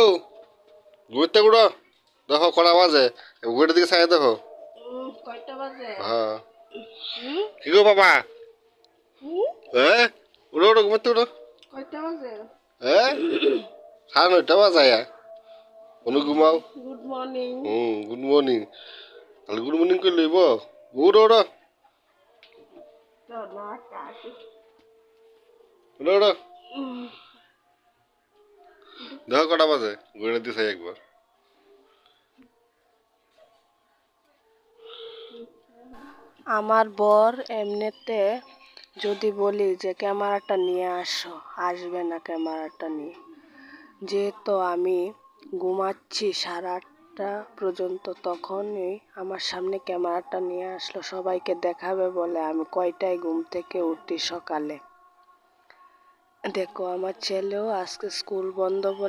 ও ঘুরতে গুড়ো দেখো কটা বাজে ঘুরের দিকে চাই দেখো। কয়টা বাজে? হ্যাঁ হুম? কি গো বাবা? হুম? হ্যাঁ উড়ো উড়ো ঘুরতে উড়ো। কয়টা বাজে? হ্যাঁ 9:30 বাজায়া অনু ঘুমাও। Good morning. Good morning. তাহলে গুড মর্নিং করে লইব। উড়ো উড়ো উড়ো উড়ো দেখো কটা বাজে ঘুরে দিতে চাই একবার। আমার বর এমনিতে যদি বলি যে ক্যামেরাটা নিয়ে আসো, আসবে না ক্যামেরাটা নিয়ে। যেহেতু আমি ঘুমাচ্ছি 8:30 পর্যন্ত, তখনই আমার সামনে ক্যামেরাটা নিয়ে আসলো সবাইকে দেখাবে বলে আমি কয়টায় ঘুম থেকে উঠি সকালে। দেখো আমার ছেলেও আজকে স্কুল বন্ধ বলে